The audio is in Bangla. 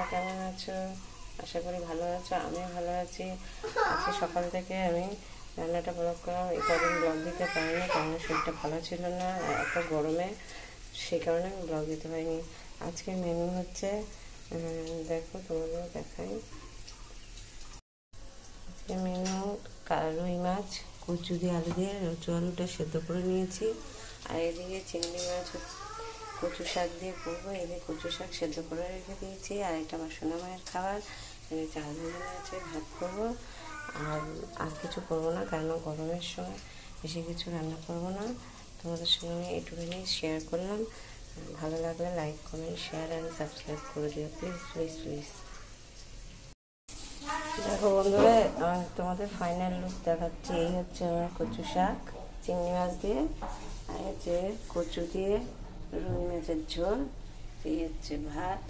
তোমরা কেমন আছো? আশা করি ভালো আছো। আমি ভালো আছি। আজকে সকাল থেকে আমি রান্নাটা ব্লগ করলাম। এই কদিন ব্লগ দিতে পারিনি, কারণ শরীরটা ভালো ছিল না, এত গরমে, সেই কারণে আমি ব্লগ দিতে পারিনি। আজকে মেনু হচ্ছে, দেখো তোমাদের দেখাই। আজকে মেনু রুই মাছ কচু দিয়ে আলু দিয়ে আলুটা সেদ্ধ করে নিয়েছি। আর এদিকে চিংড়ি মাছ কচু শাক দিয়ে করবো। এদিকে কচু শাক সেদ্ধ করে রেখে দিয়েছি। আর এটা আমার সোনা মায়ের খাবার। এদিকে চাল ভেজে আছে, ভাত করবো। আর কিছু করবো না, কারণ গরমের সময় বেশি কিছু রান্না করবো না। তোমাদের সঙ্গে আমি এইটুকুনি শেয়ার করলাম। ভালো লাগলে like, comment, share and subscribe করে দিও, প্লিজ প্লিজ প্লিজ। দেখো বন্ধুরা, তোমাদের ফাইনাল লুক দেখাচ্ছি। এই হচ্ছে আমার কচু শাক চিংড়ি মাছ দিয়ে, আর হচ্ছে কচু দিয়ে রুই মাছের ঝোল, এই হচ্ছে ভাত।